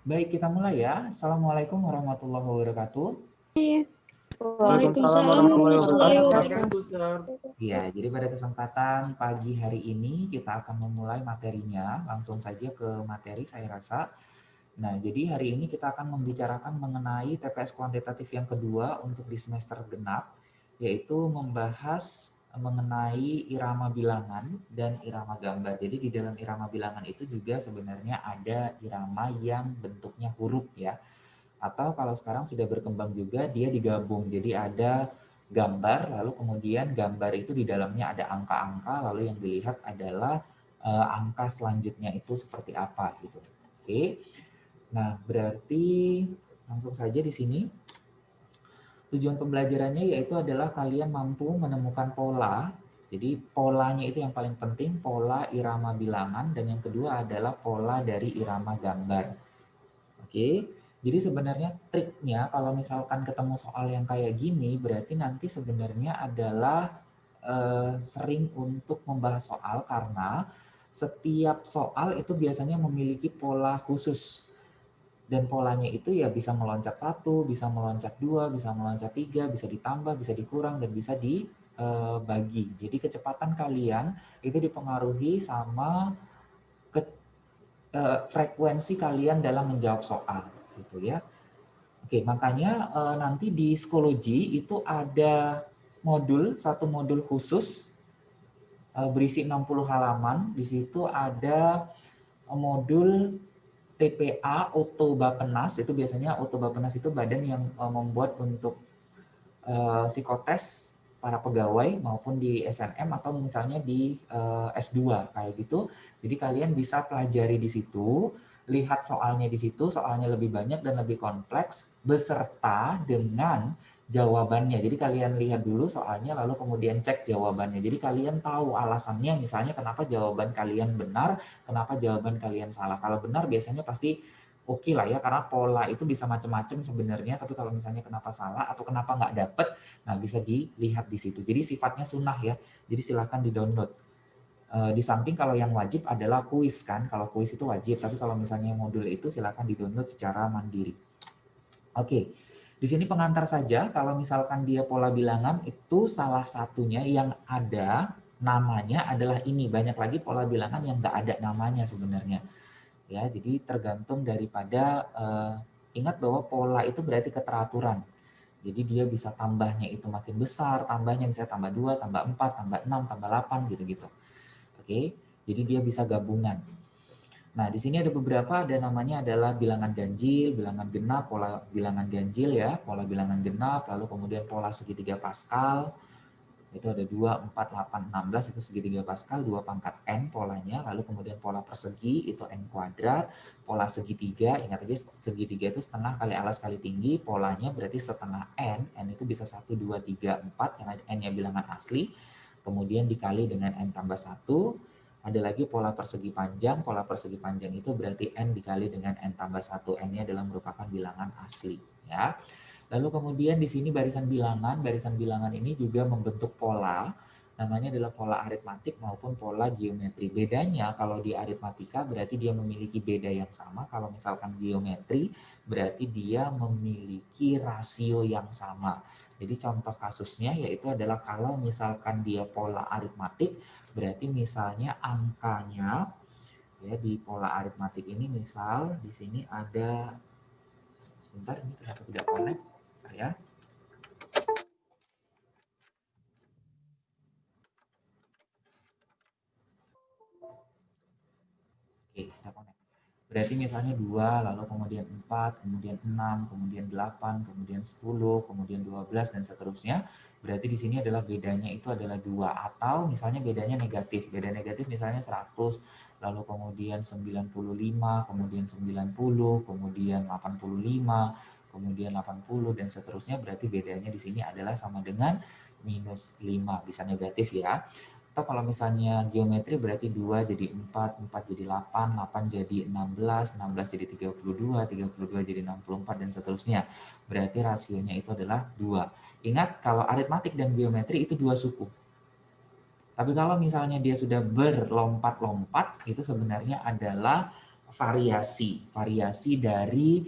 Baik, kita mulai ya. Assalamualaikum warahmatullahi wabarakatuh. Waalaikumsalam Waalaikumsalam warahmatullahi warahmatullahi wabarakatuh. wabarakatuh. Ya, jadi pada kesempatan pagi hari ini kita akan memulai materinya. Langsung saja ke materi saya rasa. Nah, jadi hari ini kita akan membicarakan mengenai TPS kuantitatif yang kedua untuk di semester genap, yaitu membahas mengenai irama bilangan dan irama gambar. Jadi di dalam irama bilangan itu juga sebenarnya ada irama yang bentuknya huruf ya. Atau kalau sekarang sudah berkembang juga dia digabung. Jadi ada gambar, lalu kemudian gambar itu di dalamnya ada angka-angka, lalu yang dilihat adalah angka selanjutnya itu seperti apa gitu. Oke. Nah, berarti langsung saja di sini. Tujuan pembelajarannya yaitu adalah kalian mampu menemukan pola. Jadi polanya itu yang paling penting, pola irama bilangan, dan yang kedua adalah pola dari irama gambar. Oke, jadi sebenarnya triknya kalau misalkan ketemu soal yang kayak gini, berarti nanti sebenarnya adalah sering untuk membahas soal karena setiap soal itu biasanya memiliki pola khusus. Dan polanya itu ya bisa meloncat 1, bisa meloncat 2, bisa meloncat 3, bisa ditambah, bisa dikurang, dan bisa dibagi. Jadi kecepatan kalian itu dipengaruhi sama frekuensi kalian dalam menjawab soal gitu ya. Oke, makanya nanti di psikologi itu ada satu modul khusus berisi 60 halaman. Di situ ada modul TPA Auto Bappenas, itu biasanya Auto Bappenas itu badan yang membuat untuk psikotes para pegawai maupun di SNM atau misalnya di S2 kayak gitu. Jadi kalian bisa pelajari di situ, lihat soalnya di situ, soalnya lebih banyak dan lebih kompleks beserta dengan jawabannya. Jadi kalian lihat dulu soalnya lalu kemudian cek jawabannya. Jadi kalian tahu alasannya misalnya kenapa jawaban kalian benar, kenapa jawaban kalian salah. Kalau benar biasanya pasti oke lah ya, karena pola itu bisa macam-macam sebenarnya, tapi kalau misalnya kenapa salah atau kenapa nggak dapet, nah bisa dilihat di situ. Jadi sifatnya sunnah ya, jadi silahkan di-download. Di samping kalau yang wajib adalah kuis kan, kalau kuis itu wajib, tapi kalau misalnya modul itu silahkan di-download secara mandiri. Oke, di sini pengantar saja, kalau misalkan dia pola bilangan itu salah satunya yang ada namanya adalah ini, banyak lagi pola bilangan yang nggak ada namanya sebenarnya. Ya, jadi tergantung daripada ingat bahwa pola itu berarti keteraturan. Jadi dia bisa tambahnya itu makin besar, tambahnya misalnya tambah 2, tambah 4, tambah 6, tambah 8 gitu-gitu. Oke. Jadi dia bisa gabungan. Nah, di sini ada beberapa, ada namanya adalah bilangan ganjil, bilangan genap, pola bilangan ganjil ya, pola bilangan genap, lalu kemudian pola segitiga Pascal. Itu ada 2, 4, 8, 16 itu segitiga Pascal, 2 pangkat N polanya, lalu kemudian pola persegi itu N kuadrat, pola segitiga, ingat aja segitiga itu setengah kali alas kali tinggi, polanya berarti setengah N itu bisa 1, 2, 3, 4, karena N-nya bilangan asli, kemudian dikali dengan N tambah 1, ada lagi pola persegi panjang itu berarti N dikali dengan N tambah 1, N-nya adalah merupakan bilangan asli ya. Lalu kemudian di sini barisan bilangan ini juga membentuk pola, namanya adalah pola aritmatik maupun pola geometri. Bedanya kalau di aritmatika berarti dia memiliki beda yang sama, kalau misalkan geometri berarti dia memiliki rasio yang sama. Jadi contoh kasusnya yaitu adalah kalau misalkan dia pola aritmatik, berarti misalnya angkanya ya di pola aritmatik ini misal di sini ada, sebentar ini kenapa tidak connect ya. Oke, kita connect. Berarti misalnya 2, lalu kemudian 4, kemudian 6, kemudian 8, kemudian 10, kemudian 12, dan seterusnya. Berarti di sini adalah bedanya itu adalah 2. Atau misalnya bedanya negatif. Beda negatif misalnya 100, lalu kemudian 95, kemudian 90, kemudian 85, kemudian 80, dan seterusnya. Berarti bedanya di sini adalah sama dengan minus 5. Bisa negatif ya. Atau kalau misalnya geometri berarti 2 jadi 4, 4 jadi 8, 8 jadi 16, 16 jadi 32, 32 jadi 64, dan seterusnya. Berarti rasionya itu adalah 2. Ingat kalau aritmatik dan geometri itu 2 suku. Tapi kalau misalnya dia sudah berlompat-lompat, itu sebenarnya adalah variasi dari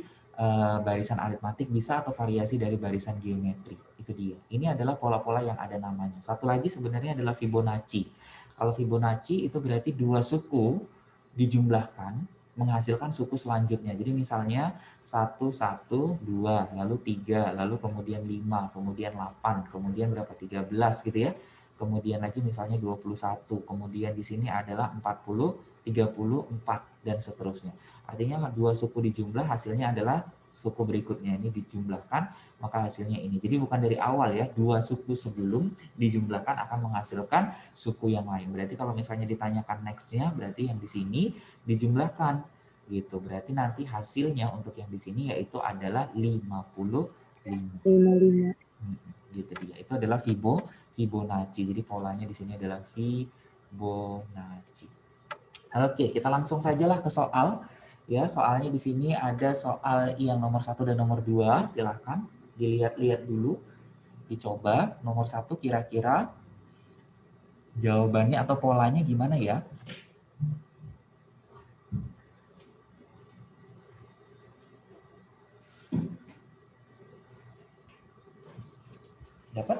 barisan aritmatik bisa atau variasi dari barisan geometri. Itu dia. Ini adalah pola-pola yang ada namanya. Satu lagi sebenarnya adalah Fibonacci. Kalau Fibonacci itu berarti dua suku dijumlahkan menghasilkan suku selanjutnya. Jadi misalnya 1, 1, 2, lalu 3, lalu kemudian 5, kemudian 8, kemudian berapa? 13 gitu ya. Kemudian lagi misalnya 21, kemudian di sini adalah 40, 34, dan seterusnya. Artinya dua suku dijumlah hasilnya adalah suku berikutnya. Ini dijumlahkan maka hasilnya ini. Jadi bukan dari awal ya, dua suku sebelum dijumlahkan akan menghasilkan suku yang lain. Berarti kalau misalnya ditanyakan next-nya, berarti yang di sini dijumlahkan gitu. Berarti nanti hasilnya untuk yang di sini yaitu adalah 55. 55. Gitu dia. Itu adalah Fibonacci. Jadi polanya di sini adalah Fibonacci. Oke, kita langsung sajalah ke soal. Ya, soalnya di sini ada soal yang nomor 1 dan nomor 2. Silahkan dilihat-lihat dulu. Dicoba nomor 1 kira-kira jawabannya atau polanya gimana ya? Dapat?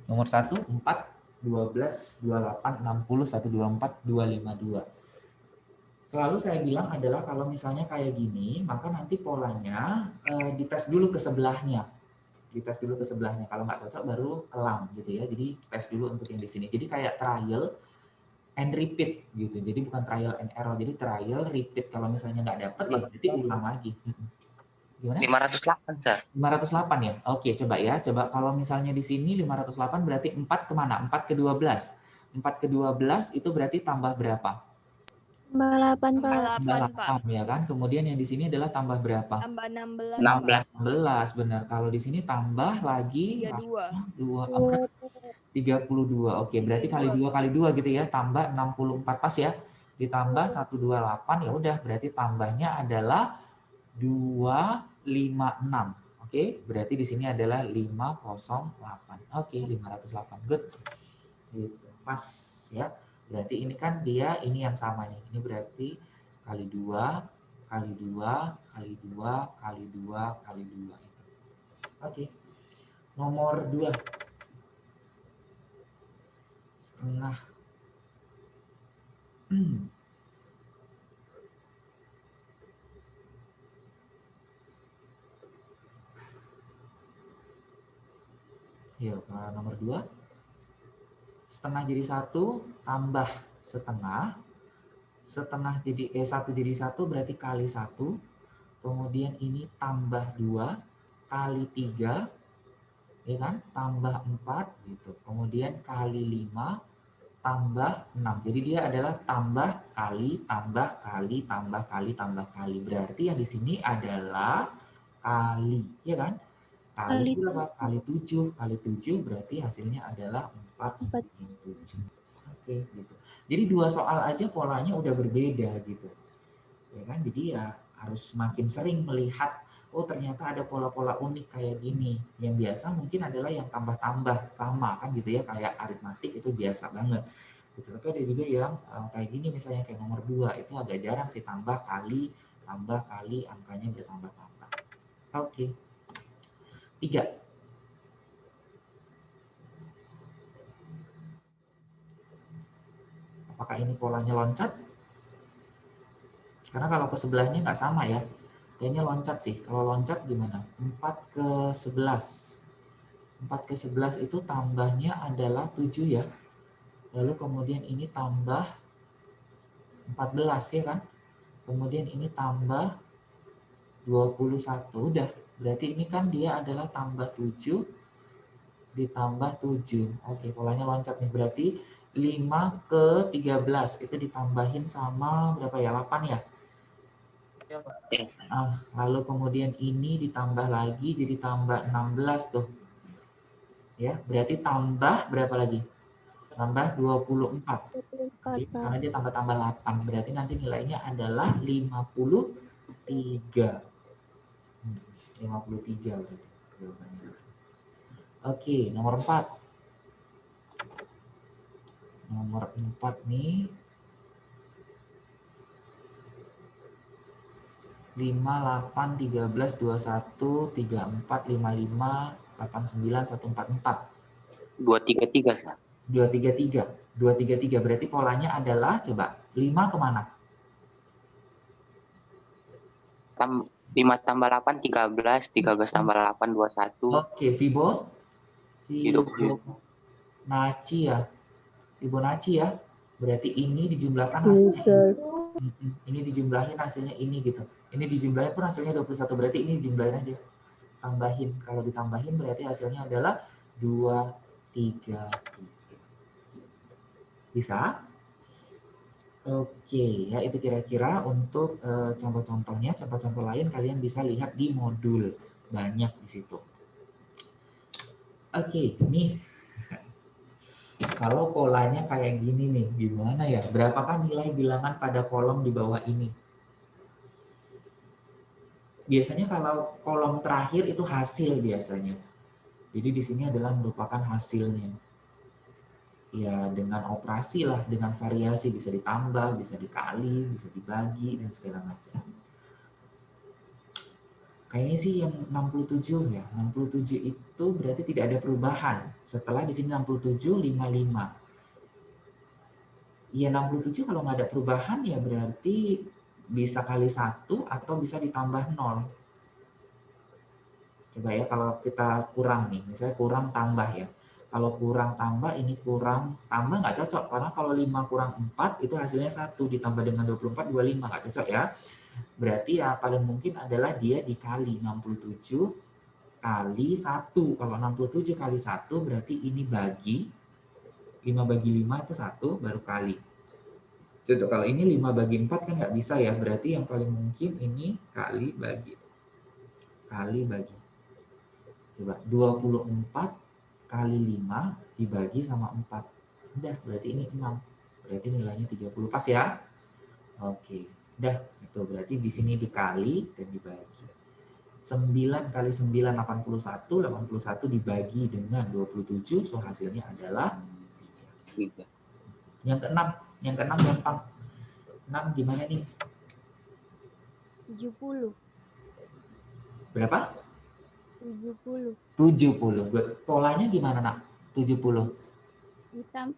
Nomor 1, 4, 12, 28, 60, 124, 252. Selalu saya bilang adalah kalau misalnya kayak gini, maka nanti polanya dites dulu ke sebelahnya. Dites dulu ke sebelahnya. Kalau nggak cocok baru kelam gitu ya. Jadi tes dulu untuk yang di sini. Jadi kayak trial and repeat gitu. Jadi bukan trial and error. Jadi trial, repeat. Kalau misalnya nggak dapet ya berarti ulang lagi. Gimana? 508, Sir. 508 ya? Oke, coba ya. Coba kalau misalnya di sini 508 berarti 4 kemana? 4 ke 12. 4 ke 12 itu berarti tambah berapa? 8, Pak. Tambah 8, Pak. 8 ya kan? Kemudian yang di sini adalah tambah berapa? Tambah 16, 16. 16, benar. Kalau di sini tambah lagi 32. 32. Oke, berarti kali 2 kali 2 gitu ya, tambah 64 pas ya. Ditambah 128 ya udah, berarti tambahnya adalah 256. Oke, berarti di sini adalah 508. Oke, 508. Good. Gitu. Pas ya. Berarti ini kan dia ini yang sama nih. Ini berarti kali 2 kali 2 kali 2 kali 2 kali 2 itu. Oke. Nomor 2. Setengah. Yuk, nomor 2. Setengah jadi 1 tambah setengah. Setengah jadi 1 jadi 1 berarti kali 1. Kemudian ini tambah 2 kali 3 ya kan? Tambah 4 gitu. Kemudian kali 5 tambah 6. Jadi dia adalah tambah kali tambah kali tambah kali tambah kali. Berarti yang di sini adalah kali, ya kan? Kali berapa? Kali 7. Kali 7 berarti hasilnya adalah 4/7. Oke, gitu. Jadi dua soal aja polanya udah berbeda gitu. Ya kan? Jadi ya harus semakin sering melihat oh ternyata ada pola-pola unik kayak gini. Yang biasa mungkin adalah yang tambah-tambah sama kan gitu ya, kayak aritmatik itu biasa banget. Gitu. Tapi ada juga yang kayak gini misalnya kayak nomor 2 itu agak jarang sih tambah kali angkanya bertambah-tambah. Oke. 3. Apakah ini polanya loncat? Karena kalau ke sebelahnya nggak sama ya. Kayaknya loncat sih. Kalau loncat gimana? 4 ke 11. 4 ke 11 itu tambahnya adalah 7 ya. Lalu kemudian ini tambah 14 ya kan. Kemudian ini tambah 21. Udah. Berarti ini kan dia adalah tambah 7 ditambah 7. Oke, polanya loncat nih. Berarti 5 ke 13 itu ditambahin sama berapa ya? 8 ya? Lalu kemudian ini ditambah lagi jadi tambah 16 tuh. Ya, berarti tambah berapa lagi? Tambah 24. Oke, karena dia tambah-tambah 8. Berarti nanti nilainya adalah 53. 53 berarti. Oke, nomor 4. Nomor 4 nih. 8, 13, 21, 34, 55, 89, 144. 233, Sir. 233. 233 berarti polanya adalah coba 5 kemana? 5 tambah 8, 13. 13 tambah 8, 21. Oke, Fibonacci ya. Fibonacci ya. Berarti ini dijumlahkan hasilnya ini. Bisa. Ini dijumlahin hasilnya ini gitu. Ini dijumlahin pun hasilnya 21. Berarti ini dijumlahin aja. Tambahin. Kalau ditambahin berarti hasilnya adalah 2, 3. Bisa? Oke, ya itu kira-kira untuk contoh-contohnya. Contoh-contoh lain kalian bisa lihat di modul. Banyak di situ. Oke, nih. Kalau polanya kayak gini nih, gimana ya? Berapakah nilai bilangan pada kolom di bawah ini? Biasanya kalau kolom terakhir itu hasil biasanya. Jadi di sini adalah merupakan hasilnya. Ya dengan operasi lah, dengan variasi bisa ditambah, bisa dikali, bisa dibagi dan segala macam. Kayaknya sih yang 67 ya. 67 itu berarti tidak ada perubahan. Setelah di sini 67, 55. Ya 67 kalau nggak ada perubahan ya berarti bisa kali 1 atau bisa ditambah 0. Coba ya kalau kita kurang nih, misalnya kurang tambah ya. Kalau kurang tambah ini kurang tambah nggak cocok karena kalau 5 kurang 4 itu hasilnya 1 ditambah dengan 24 25 nggak cocok ya. Berarti ya paling mungkin adalah dia dikali 67 kali 1. Kalau 67 kali 1 berarti ini bagi 5 bagi 5 itu 1 baru kali. Contoh kalau ini 5 bagi 4 kan nggak bisa ya, berarti yang paling mungkin ini kali bagi. Coba 24 kali 5 dibagi sama 4. Udah, berarti ini 6. Berarti nilainya 30 pas ya. Oke, udah itu berarti di sini dikali dan dibagi. 9 kali 9 81, 81 dibagi dengan 27, so hasilnya adalah 3. Yang keenam gampang. 6 gimana nih? 70. Berapa? 70. 70. Good. Polanya gimana, Nak? 70.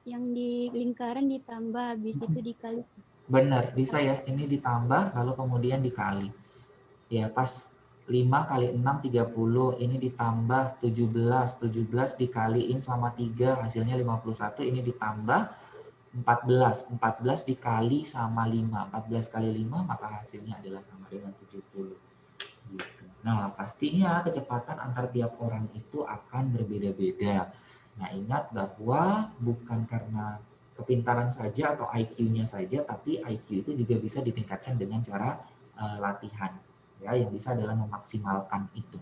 Yang di lingkaran ditambah, habis itu dikali. Benar, bisa ya. Ini ditambah, lalu kemudian dikali. Ya, pas 5 kali 6, 30. Ini ditambah 17. 17 dikaliin sama 3, hasilnya 51. Ini ditambah 14. 14 dikali sama 5. 14 kali 5, maka hasilnya adalah sama dengan 70. Gitu. Nah, pastinya kecepatan antar tiap orang itu akan berbeda-beda. Nah, ingat bahwa bukan karena kepintaran saja atau IQ-nya saja, tapi IQ itu juga bisa ditingkatkan dengan cara latihan. Ya, yang bisa adalah memaksimalkan itu.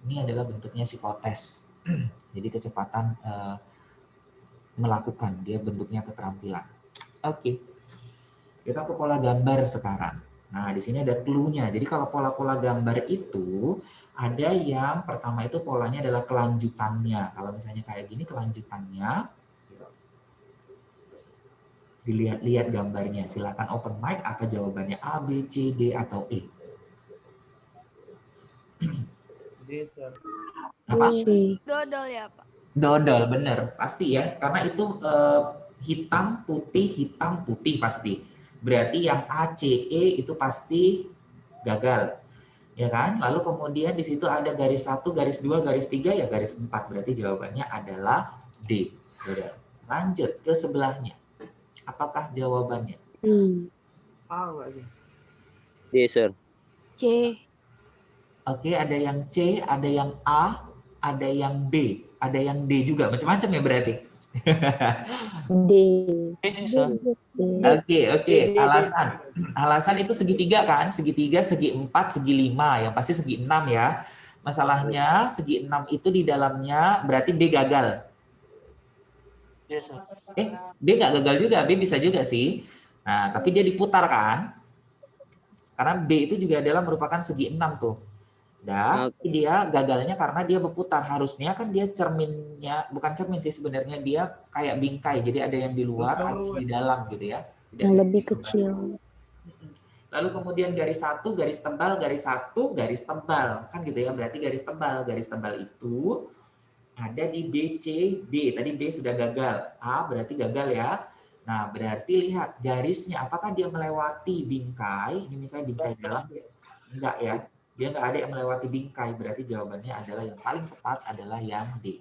Ini adalah bentuknya psikotes. Jadi kecepatan melakukan, dia bentuknya keterampilan. Oke. Kita ke pola gambar sekarang. Nah, di sini ada clue-nya. Jadi kalau pola-pola gambar itu ada yang pertama itu polanya adalah kelanjutannya. Kalau misalnya kayak gini kelanjutannya, dilihat-lihat gambarnya. Silakan open mic, apa jawabannya A, B, C, D, atau E? D, Sir. Apa? C. Dodol ya, Pak. Dodol, bener. Pasti ya. Karena itu hitam, putih pasti. Berarti yang A, C, E itu pasti gagal. Ya kan? Lalu kemudian di situ ada garis 1, garis 2, garis 3, ya garis 4. Berarti jawabannya adalah D. Dodol. Lanjut ke sebelahnya. Apakah jawabannya? A nggak sih? D, Sir. C. Oke, ada yang C, ada yang A, ada yang B, ada yang D juga. Macam-macam ya berarti. D. D, Sir. Oke. Alasan itu segitiga kan? Segitiga, segi 4, segi 5. Yang pasti segi 6 ya. Masalahnya segi 6 itu di dalamnya berarti D gagal. D, Sir. D nggak gagal juga, B bisa juga sih. Nah, tapi dia diputar kan? Karena B itu juga adalah merupakan segi 6 tuh. Dan dia gagalnya karena dia berputar. Harusnya kan dia cerminnya, bukan cermin sih sebenarnya, dia kayak bingkai. Jadi ada yang di luar, ada yang di dalam gitu ya. Yang lebih kecil. Lalu kemudian garis satu, garis tebal, garis satu, garis tebal. Kan gitu ya, berarti garis tebal. Garis tebal itu ada di B, C, D. Tadi B sudah gagal. A berarti gagal ya. Nah, berarti lihat garisnya. Apakah dia melewati bingkai? Ini misalnya bingkai dalam. Enggak ya. Dia nggak ada yang melewati bingkai. Berarti jawabannya adalah yang paling tepat adalah yang D.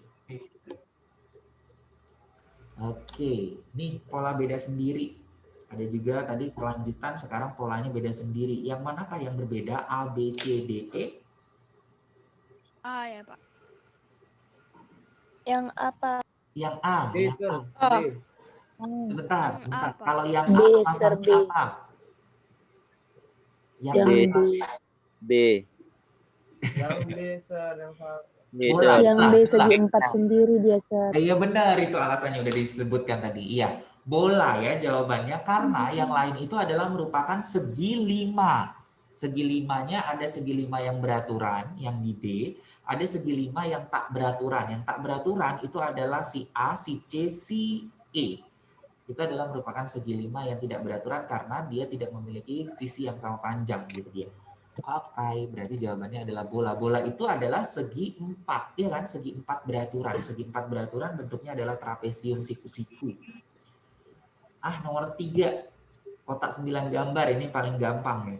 Oke, ini pola beda sendiri. Ada juga tadi kelanjutan, sekarang polanya beda sendiri. Yang manakah yang berbeda? A, B, C, D, E? A ya, Pak. Yang apa? Yang A. D, Yang sir. A. D. Sebentar, Yang A, sebentar. Pak. Kalau yang B, A sir, masanya B. apa? Yang Yang A. B. B. Yang B, sir. Yang salah. B, Bola. sir. Yang B Bola. segi 4 sendiri dia, Sir. Iya benar, itu alasannya udah disebutkan tadi. Iya, bola ya jawabannya, karena yang lain itu adalah merupakan segi 5. Segi 5-nya ada segi 5 yang beraturan, yang di D, ada segi 5 yang tak beraturan. Yang tak beraturan itu adalah si A, si C, si E. Itu adalah merupakan segi 5 yang tidak beraturan karena dia tidak memiliki sisi yang sama panjang gitu dia. Oke, berarti jawabannya adalah bola. Bola itu adalah segi 4, ya kan? Segi 4 beraturan. Segi 4 beraturan bentuknya adalah trapesium siku-siku. Nomor 3. Kotak 9 gambar, ini paling gampang ya.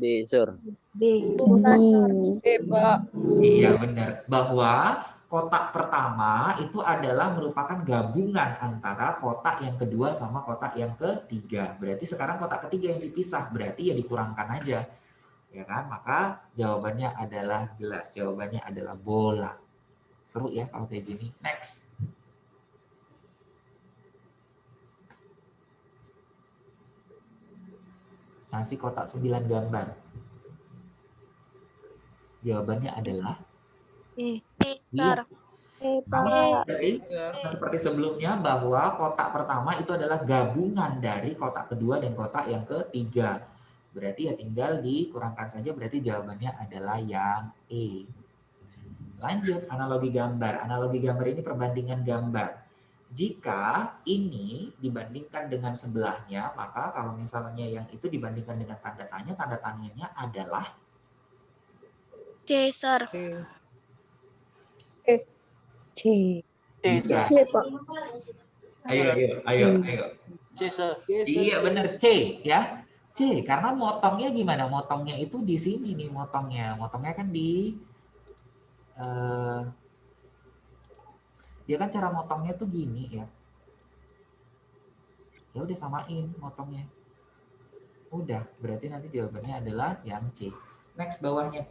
B, sir. B. Pak. Iya, benar. Bahwa kotak pertama itu adalah merupakan gabungan antara kotak yang kedua sama kotak yang ketiga. Berarti sekarang kotak ketiga yang dipisah, berarti ya dikurangkan aja. Ya kan, maka jawabannya adalah jelas, jawabannya adalah bola. Seru ya kalau kayak gini. Next. Ngasih kotak 9 gambar. Jawabannya adalah E. iya. Sama Sir. seperti sebelumnya bahwa kotak pertama itu adalah gabungan dari kotak kedua dan kotak yang ketiga. Berarti ya tinggal dikurangkan saja, berarti jawabannya adalah yang E. Lanjut, analogi gambar. Analogi gambar ini perbandingan gambar. Jika ini dibandingkan dengan sebelahnya, maka kalau misalnya yang itu dibandingkan dengan tanda tanyanya adalah C, Sir. D. C. Bisa. Pak. Ayo. C, sir. D, sir. Iya benar C ya. C, karena motongnya gimana? Motongnya itu di sini nih motongnya. Motongnya kan di dia kan cara motongnya tuh gini ya. Ya udah samain motongnya. Udah, berarti nanti jawabannya adalah yang C. Next bawahnya.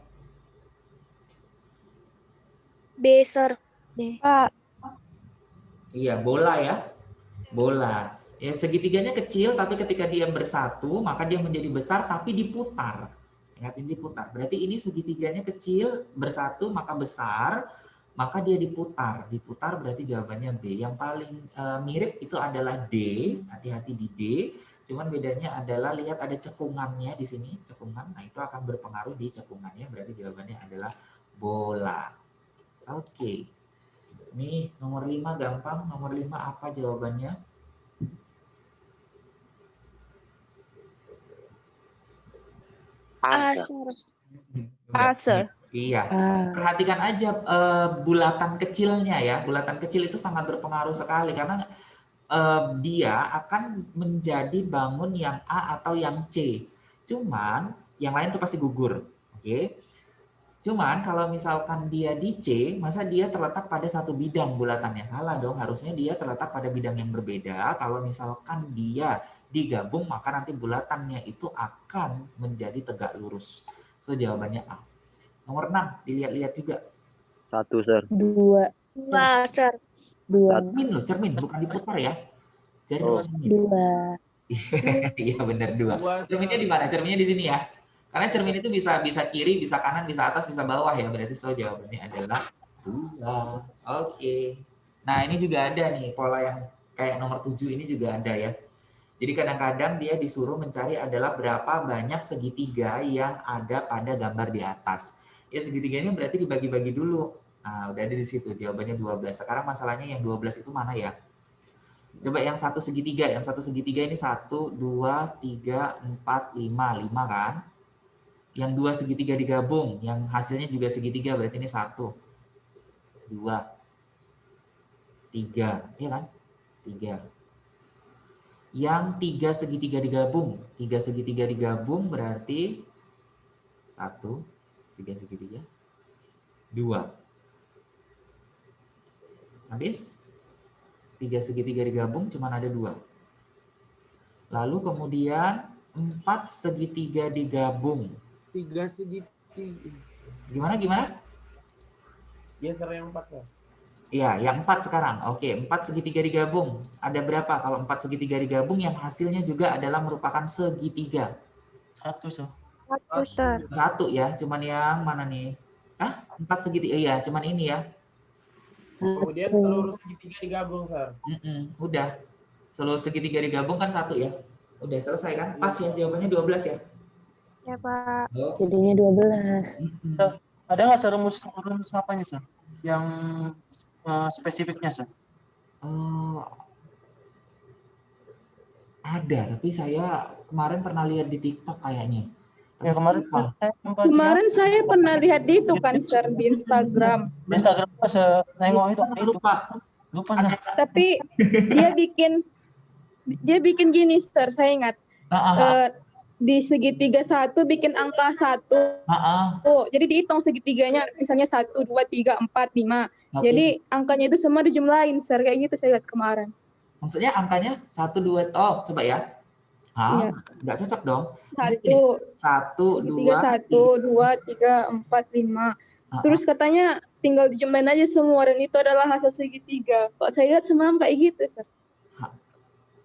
B, Sir. D. Iya, bola ya. Bola. Ya segitiganya kecil tapi ketika dia bersatu maka dia menjadi besar tapi diputar. Ingat ini diputar. Berarti ini segitiganya kecil bersatu maka besar, maka dia diputar. Diputar berarti jawabannya B. Yang paling mirip itu adalah D. Hati-hati di D. Cuman bedanya adalah lihat ada cekungannya di sini, cekungan. Nah, itu akan berpengaruh di cekungannya. Berarti jawabannya adalah bola. Oke. Nih nomor 5 gampang. Nomor 5 apa jawabannya? A, sir. Iya. Perhatikan aja bulatan kecilnya ya. Bulatan kecil itu sangat berpengaruh sekali karena dia akan menjadi bangun yang A atau yang C. Cuman yang lain tuh pasti gugur. Oke. Cuman kalau misalkan dia di C, masa dia terletak pada satu bidang bulatannya? Salah dong. Harusnya dia terletak pada bidang yang berbeda. Kalau misalkan dia digabung maka nanti bulatannya itu akan menjadi tegak lurus. So jawabannya A. Nomor 6 dilihat-lihat juga. 1, sir. 2. Sir. 2. Cermin loh, cermin bukan diputar ya. Oh. Cermin. 2. Iya benar 2. Dua, Cerminnya di mana? Cerminnya di sini ya. Karena cermin itu bisa kiri, bisa kanan, bisa atas, bisa bawah ya. Berarti so jawabannya adalah 2. Oke. Nah, ini juga ada nih pola yang kayak nomor 7 ini juga ada ya. Jadi kadang-kadang dia disuruh mencari adalah berapa banyak segitiga yang ada pada gambar di atas. Ya segitiganya berarti dibagi-bagi dulu. Nah, udah ada di situ jawabannya 12. Sekarang masalahnya yang 12 itu mana ya? Coba yang satu segitiga ini 1, 2, 3, 4, 5, 5 kan? Yang dua segitiga digabung, yang hasilnya juga segitiga, berarti ini 1, 2, 3, iya kan? 3. Yang 3 segitiga digabung berarti 1, 3 segitiga, 2. Habis 3 segitiga digabung cuma ada 2. Lalu kemudian 4 segitiga digabung. 3 segitiga. Gimana? Geser yang 4, Sir. Ya, yang 4 sekarang. Oke, 4 segitiga digabung. Ada berapa? Kalau 4 segitiga digabung yang hasilnya juga adalah merupakan segitiga. 1, Sir. 1, Sir. 1 ya, cuman yang mana nih? 4 segitiga. Iya, cuman ini ya. Kemudian seluruh segitiga digabung, Sir. Udah. Seluruh segitiga digabung kan 1 ya. Udah selesai kan? Pas ya jawabannya 12 ya. Ya, Pak. Oh. Jadinya 12. Ada nggak Sir rumus apanya Sir? Yang spesifiknya Sir? Ada, tapi saya kemarin pernah lihat di TikTok kayaknya. Ya kemarin Kemarin saya pernah lihat di itu kan, Sir, di Instagram. di Instagram saya nengok itu. Lupa. Sir. Tapi dia bikin gini, Sir, saya ingat. Di segitiga 1 bikin angka 1. Jadi dihitung segitiganya, misalnya 1, 2, 3, 4, 5. Jadi angkanya itu semua dijumlahin, Sir. Kayak gitu saya lihat kemarin. Maksudnya angkanya 1, 2, coba ya. Iya. Nggak cocok dong. 1, 2, 2, 3, 4, 5. Terus katanya tinggal dijumlahin aja semua dan itu adalah hasil segitiga. Kok saya lihat semalam kayak gitu, Sir.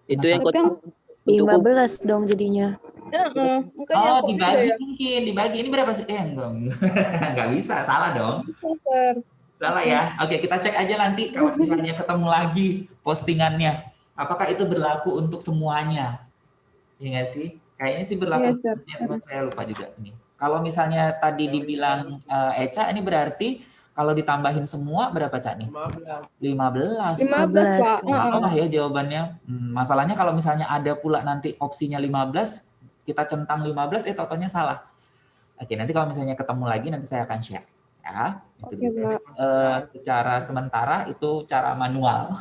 Itu yang Tapi kan 15 dong jadinya. makanya kok bisa dibagi ya? mungkin. Dibagi. Ini berapa sih? Enggak. Nggak bisa. Salah dong. Bisa, Sir. Salah ya. Oke, kita cek aja nanti kalau misalnya ketemu lagi postingannya. Apakah itu berlaku untuk semuanya? Iya nggak sih? Kayaknya sih berlaku Iya, Sir. semuanya, teman saya lupa juga ini. Kalau misalnya tadi dibilang Eca, ini berarti kalau ditambahin semua berapa, Cak nih? 15. 15, Pak. Salah ya jawabannya. Masalahnya kalau misalnya ada pula nanti opsinya 15, kita centang 15, totalnya salah. Oke, nanti kalau misalnya ketemu lagi nanti saya akan share. Ya, itu Oke, dulu. Pak. Secara sementara itu cara manual.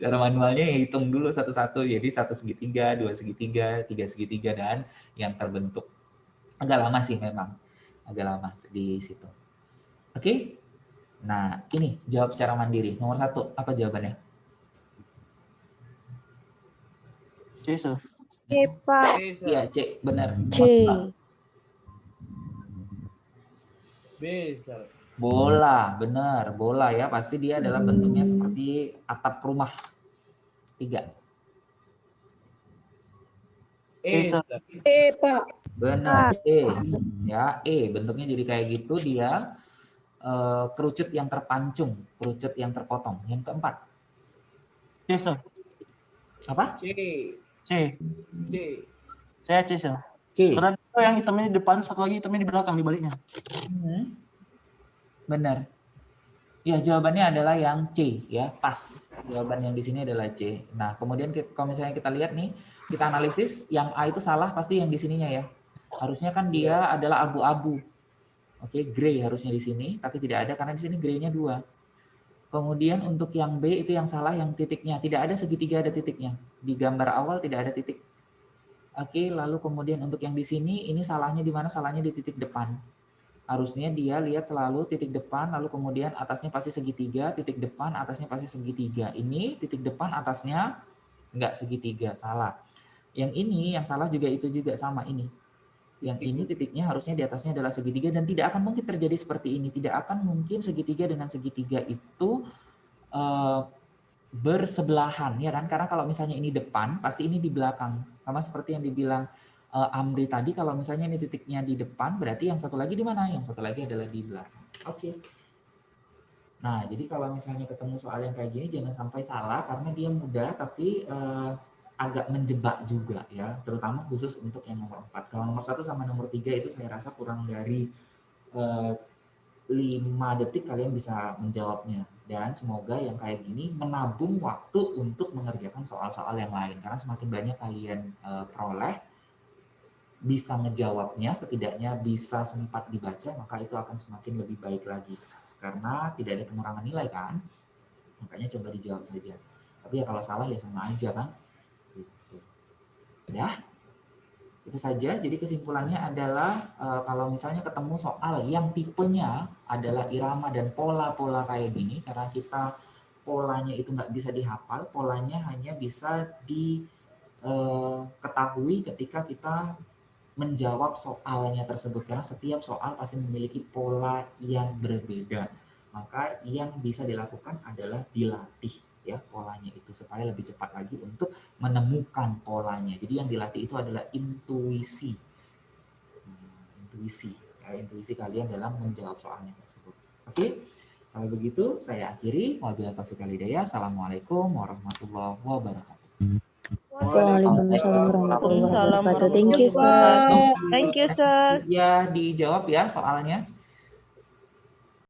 Cara manualnya hitung dulu satu-satu. Jadi 1 segitiga, 2 segitiga, 3 segitiga, dan yang terbentuk. Agak lama sih memang. Agak lama di situ. Oke. Nah, ini jawab secara mandiri. Nomor 1, apa jawabannya? C Sir. Oke, Pak. Iya, C, benar. C. B, Sir. Bola, benar. Bola ya, pasti dia adalah bentuknya seperti atap rumah. 3. E, Sir. Pak. Benar, E. Ya, E. Bentuknya jadi kayak gitu, dia kerucut yang terpancung, kerucut yang terpotong. Yang keempat. C Sir. Apa? C. C. C. Saya C Sir. C. Karena itu yang hitamnya di depan, satu lagi hitamnya di belakang, di baliknya. Benar. Ya, jawabannya adalah yang C ya, pas. Jawaban yang di sini adalah C. Nah, kemudian kalau misalnya kita lihat nih, kita analisis yang A itu salah pasti yang di sininya ya. Harusnya kan dia adalah abu-abu. Oke, gray harusnya di sini, tapi tidak ada karena di sini graynya 2. Kemudian untuk yang B itu yang salah, yang titiknya. Tidak ada segitiga, ada titiknya. Di gambar awal tidak ada titik. Oke, lalu kemudian untuk yang di sini, ini salahnya di mana? Salahnya di titik depan. Harusnya dia lihat selalu titik depan, lalu kemudian atasnya pasti segitiga, titik depan, atasnya pasti segitiga. Ini titik depan, atasnya enggak segitiga, salah. Yang ini, yang salah juga itu juga sama ini. Yang ini titiknya harusnya di atasnya adalah segitiga dan tidak akan mungkin terjadi seperti ini. Tidak akan mungkin segitiga dengan segitiga itu bersebelahan, ya kan? Karena kalau misalnya ini depan, pasti ini di belakang. Sama seperti yang dibilang Amri tadi, kalau misalnya ini titiknya di depan, berarti yang satu lagi di mana? Yang satu lagi adalah di belakang. Oke. Nah, jadi kalau misalnya ketemu soal yang kayak gini, jangan sampai salah, karena dia mudah, tapi agak menjebak juga ya, terutama khusus untuk yang nomor 4. Kalau nomor 1 sama nomor 3 itu saya rasa kurang dari 5 detik kalian bisa menjawabnya. Dan semoga yang kayak gini menabung waktu untuk mengerjakan soal-soal yang lain. Karena semakin banyak kalian peroleh, bisa ngejawabnya, setidaknya bisa sempat dibaca, maka itu akan semakin lebih baik lagi. Karena tidak ada pengurangan nilai kan, makanya coba dijawab saja. Tapi ya kalau salah ya sama aja kan. Gitu. Ya, itu saja. Jadi kesimpulannya adalah kalau misalnya ketemu soal yang tipenya adalah irama dan pola-pola kayak gini, karena kita polanya itu nggak bisa dihafal, polanya hanya bisa diketahui ketika kita menjawab soalnya tersebut, karena setiap soal pasti memiliki pola yang berbeda. Maka yang bisa dilakukan adalah dilatih ya polanya itu supaya lebih cepat lagi untuk menemukan polanya. Jadi yang dilatih itu adalah intuisi. Intuisi kalian dalam menjawab soalnya tersebut. Oke? Kalau begitu saya akhiri. Wabillahi taufiq wal hidayah. Assalamualaikum warahmatullahi wabarakatuh. Waalaikumsalam warahmatullahi wabarakatuh. Thank you, sir. Ya, dijawab ya soalnya.